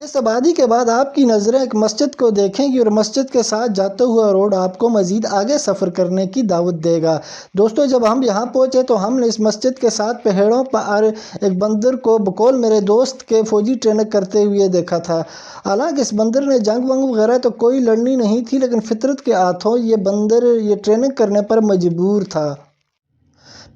اس آبادی کے بعد آپ کی نظریں ایک مسجد کو دیکھیں گی اور مسجد کے ساتھ جاتا ہوا روڈ آپ کو مزید آگے سفر کرنے کی دعوت دے گا۔ دوستو، جب ہم یہاں پہنچے تو ہم نے اس مسجد کے ساتھ پہاڑوں پر ایک بندر کو بقول میرے دوست کے فوجی ٹریننگ کرتے ہوئے دیکھا تھا۔ حالانکہ اس بندر نے جنگ ونگ وغیرہ تو کوئی لڑنی نہیں تھی، لیکن فطرت کے ہاتھوں یہ بندر یہ ٹریننگ کرنے پر مجبور تھا۔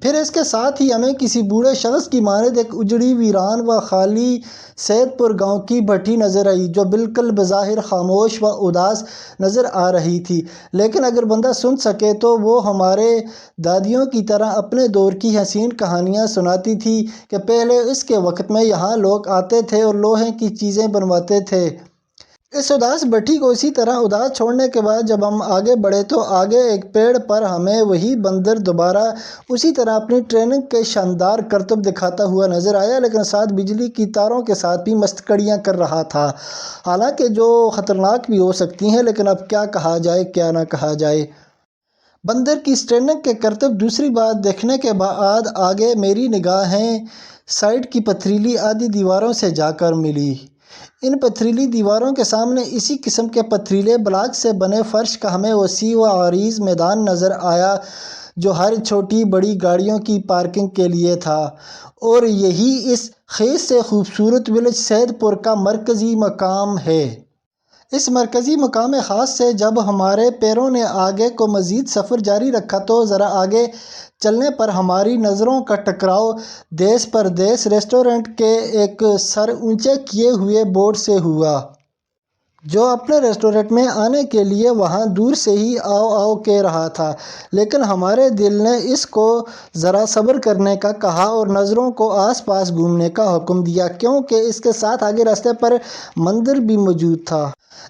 پھر اس کے ساتھ ہی ہمیں کسی بوڑھے شخص کی مانند ایک اجڑی ویران و خالی سید پور گاؤں کی بھٹی نظر آئی، جو بالکل بظاہر خاموش و اداس نظر آ رہی تھی، لیکن اگر بندہ سن سکے تو وہ ہمارے دادیوں کی طرح اپنے دور کی حسین کہانیاں سناتی تھی کہ پہلے اس کے وقت میں یہاں لوگ آتے تھے اور لوہے کی چیزیں بنواتے تھے۔ اس اداس بھٹی کو اسی طرح اداس چھوڑنے کے بعد جب ہم آگے بڑھے تو آگے ایک پیڑ پر ہمیں وہی بندر دوبارہ اسی طرح اپنی ٹریننگ کے شاندار کرتب دکھاتا ہوا نظر آیا، لیکن ساتھ بجلی کی تاروں کے ساتھ بھی مستکڑیاں کر رہا تھا، حالانکہ جو خطرناک بھی ہو سکتی ہیں، لیکن اب کیا کہا جائے کیا نہ کہا جائے۔ بندر کی اس ٹریننگ کے کرتب دوسری بار دیکھنے کے بعد آگے میری نگاہیں سائڈ کی پتھریلی آدھی دیواروں سے جا کر ملی۔ ان پتھریلی دیواروں کے سامنے اسی قسم کے پتھریلے بلاک سے بنے فرش کا ہمیں وسیع و عریض میدان نظر آیا، جو ہر چھوٹی بڑی گاڑیوں کی پارکنگ کے لیے تھا، اور یہی اس خیز سے خوبصورت ولیج سید پور کا مرکزی مقام ہے۔ اس مرکزی مقام خاص سے جب ہمارے پیروں نے آگے کو مزید سفر جاری رکھا تو ذرا آگے چلنے پر ہماری نظروں کا ٹکراؤ دیس پردیس ریسٹورنٹ کے ایک سر اونچے کیے ہوئے بورڈ سے ہوا، جو اپنے ریسٹورنٹ میں آنے کے لیے وہاں دور سے ہی آؤ آؤ کہہ رہا تھا، لیکن ہمارے دل نے اس کو ذرا صبر کرنے کا کہا اور نظروں کو آس پاس گھومنے کا حکم دیا، کیونکہ اس کے ساتھ آگے راستے پر مندر بھی موجود تھا۔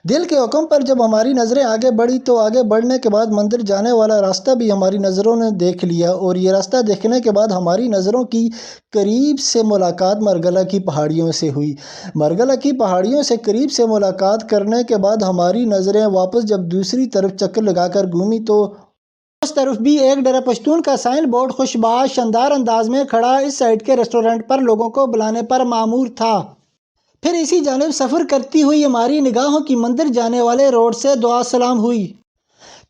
دل کے حکم پر جب ہماری نظریں آگے بڑھی تو آگے بڑھنے کے بعد مندر جانے والا راستہ بھی ہماری نظروں نے دیکھ لیا، اور یہ راستہ دیکھنے کے بعد ہماری نظروں کی قریب سے ملاقات مرگلہ کی پہاڑیوں سے ہوئی۔ مرگلہ کی پہاڑیوں سے قریب سے ملاقات کرنے کے بعد ہماری نظریں واپس جب دوسری طرف چکر لگا کر گھومی تو اس طرف بھی ایک ڈیرہ پشتون کا سائن بورڈ خوشباش شاندار انداز میں کھڑا اس سائڈ کے ریسٹورنٹ پر لوگوں کو بلانے پر مامور تھا۔ پھر اسی جانب سفر کرتی ہوئی ہماری نگاہوں کی مندر جانے والے روڈ سے دعا سلام ہوئی۔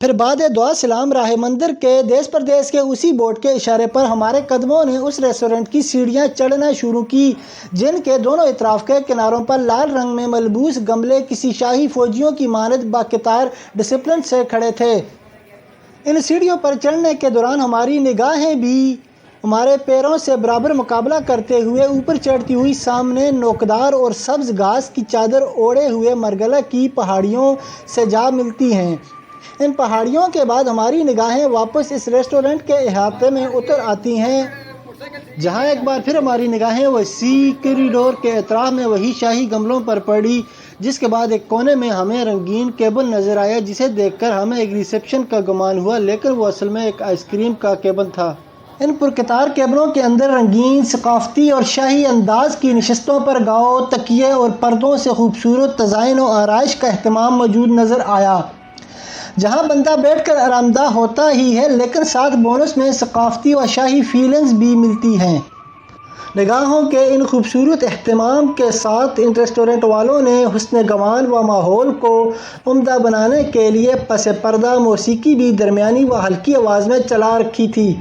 پھر بعد دعا سلام راہ مندر کے دیس پردیس کے اسی بورڈ کے اشارے پر ہمارے قدموں نے اس ریسٹورنٹ کی سیڑھیاں چڑھنا شروع کی، جن کے دونوں اطراف کے کناروں پر لال رنگ میں ملبوس گملے کسی شاہی فوجیوں کی مانند باقطار ڈسپلن سے کھڑے تھے۔ ان سیڑھیوں پر چڑھنے کے دوران ہماری نگاہیں بھی ہمارے پیروں سے برابر مقابلہ کرتے ہوئے اوپر چڑھتی ہوئی سامنے نوکدار اور سبز گھاس کی چادر اوڑھے ہوئے مرگلہ کی پہاڑیوں سے جا ملتی ہیں۔ ان پہاڑیوں کے بعد ہماری نگاہیں واپس اس ریسٹورنٹ کے احاطے میں اتر آتی ہیں، جہاں ایک بار پھر ہماری نگاہیں وسیع کوریڈور کے اطراف میں وہی شاہی گملوں پر پڑی، جس کے بعد ایک کونے میں ہمیں رنگین کیبن نظر آیا، جسے دیکھ کر ہمیں ایک ریسیپشن کا گمان ہوا، لیکن وہ اصل میں ایک آئس کریم کا کیبن تھا۔ ان پرکتار کیبنوں کے اندر رنگین، ثقافتی اور شاہی انداز کی نشستوں پر گاؤ، تکیے اور پردوں سے خوبصورت تزئین و آرائش کا اہتمام موجود نظر آیا، جہاں بندہ بیٹھ کر آرام دہ ہوتا ہی ہے، لیکن ساتھ بونس میں ثقافتی و شاہی فیلنگز بھی ملتی ہیں۔ نگاہوں کے ان خوبصورت اہتمام کے ساتھ ان ریسٹورنٹ والوں نے حسن گمان و ماحول کو عمدہ بنانے کے لیے پس پردہ موسیقی بھی درمیانی و ہلکی آواز میں چلا رکھی تھی۔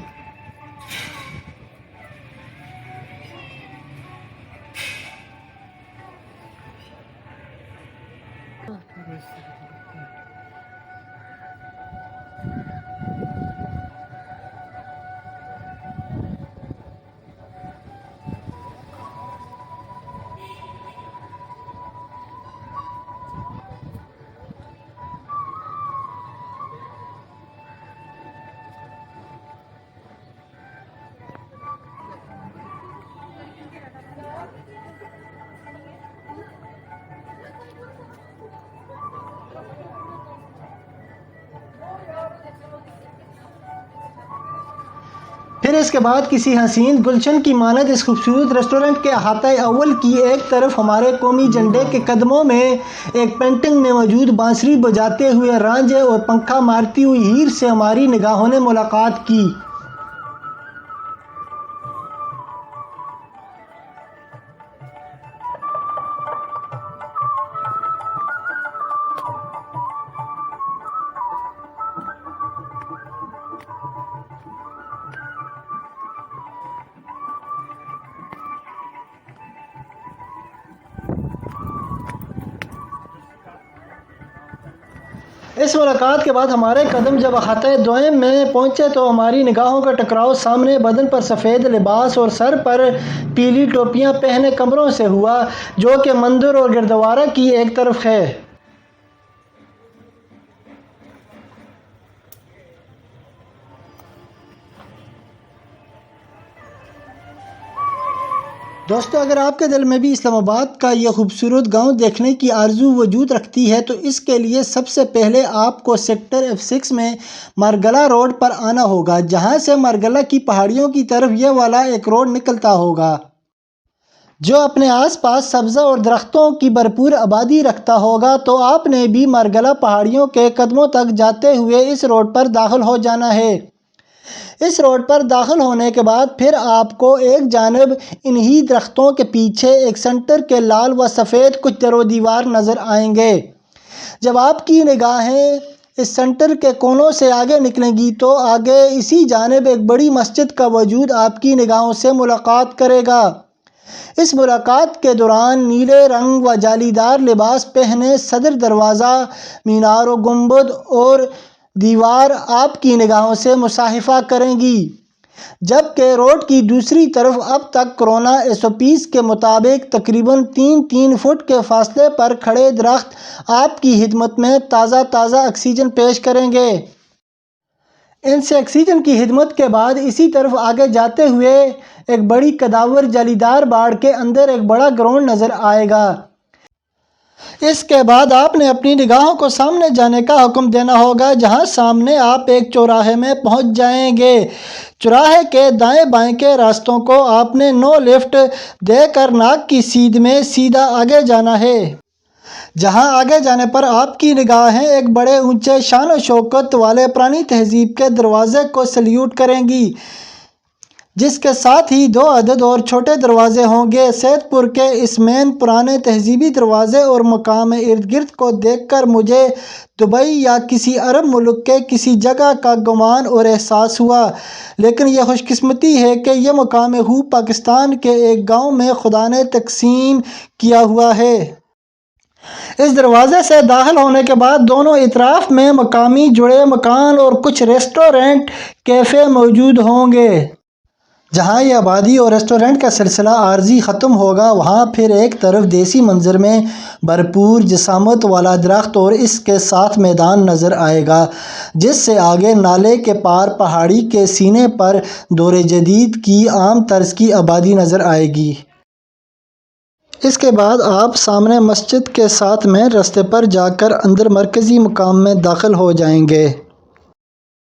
پھر اس کے بعد کسی حسین گلشن کی مانند اس خوبصورت ریسٹورنٹ کے احاطہ اول کی ایک طرف ہمارے قومی جھنڈے کے قدموں میں ایک پینٹنگ میں موجود بانسری بجاتے ہوئے رانجھے اور پنکھا مارتی ہوئی ہیر سے ہماری نگاہوں نے ملاقات کی۔ اس ملاقات کے بعد ہمارے قدم جب خطے دوئم میں پہنچے تو ہماری نگاہوں کا ٹکراؤ سامنے بدن پر سفید لباس اور سر پر پیلی ٹوپیاں پہنے کمروں سے ہوا، جو کہ مندر اور گردوارہ کی ایک طرف ہے۔ دوستو، اگر آپ کے دل میں بھی اسلام آباد کا یہ خوبصورت گاؤں دیکھنے کی آرزو وجود رکھتی ہے تو اس کے لیے سب سے پہلے آپ کو سیکٹر F6 میں مارگلہ روڈ پر آنا ہوگا، جہاں سے مارگلہ کی پہاڑیوں کی طرف یہ والا ایک روڈ نکلتا ہوگا، جو اپنے آس پاس سبزہ اور درختوں کی بھرپور آبادی رکھتا ہوگا۔ تو آپ نے بھی مارگلہ پہاڑیوں کے قدموں تک جاتے ہوئے اس روڈ پر داخل ہو جانا ہے۔ اس روڈ پر داخل ہونے کے بعد پھر آپ کو ایک جانب انہی درختوں کے پیچھے ایک سینٹر کے لال و سفید کچھ در و دیوار نظر آئیں گے۔ جب آپ کی نگاہیں اس سینٹر کے کونوں سے آگے نکلیں گی تو آگے اسی جانب ایک بڑی مسجد کا وجود آپ کی نگاہوں سے ملاقات کرے گا۔ اس ملاقات کے دوران نیلے رنگ و جالی دار لباس پہنے صدر دروازہ، مینار و گنبد اور دیوار آپ کی نگاہوں سے مصافحہ کریں گی، جبکہ روڈ کی دوسری طرف اب تک کورونا SOPs کے مطابق تقریباً 3 فٹ کے فاصلے پر کھڑے درخت آپ کی خدمت میں تازہ آکسیجن پیش کریں گے۔ ان سے آکسیجن کی خدمت کے بعد اسی طرف آگے جاتے ہوئے ایک بڑی قداور جالی دار باڑ کے اندر ایک بڑا گراؤنڈ نظر آئے گا۔ اس کے بعد آپ نے اپنی نگاہوں کو سامنے جانے کا حکم دینا ہوگا، جہاں سامنے آپ ایک چوراہے میں پہنچ جائیں گے۔ چوراہے کے دائیں بائیں کے راستوں کو آپ نے نو لیفٹ دے کر ناک کی سیدھ میں سیدھا آگے جانا ہے، جہاں آگے جانے پر آپ کی نگاہیں ایک بڑے اونچے شان و شوکت والے پرانی تہذیب کے دروازے کو سلیوٹ کریں گی، جس کے ساتھ ہی 2 عدد اور چھوٹے دروازے ہوں گے۔ سید پور کے اس مین پرانے تہذیبی دروازے اور مقام ارد گرد کو دیکھ کر مجھے دبئی یا کسی عرب ملک کے کسی جگہ کا گمان اور احساس ہوا، لیکن یہ خوش قسمتی ہے کہ یہ مقام پاکستان کے ایک گاؤں میں خدا نے تقسیم کیا ہوا ہے۔ اس دروازے سے داخل ہونے کے بعد دونوں اطراف میں مقامی جڑے مکان اور کچھ ریسٹورنٹ کیفے موجود ہوں گے۔ جہاں یہ آبادی اور ریسٹورنٹ کا سلسلہ عارضی ختم ہوگا، وہاں پھر ایک طرف دیسی منظر میں بھرپور جسامت والا درخت اور اس کے ساتھ میدان نظر آئے گا، جس سے آگے نالے کے پار پہاڑی کے سینے پر دور جدید کی عام طرز کی آبادی نظر آئے گی۔ اس کے بعد آپ سامنے مسجد کے ساتھ مین رستے پر جا کر اندر مرکزی مقام میں داخل ہو جائیں گے۔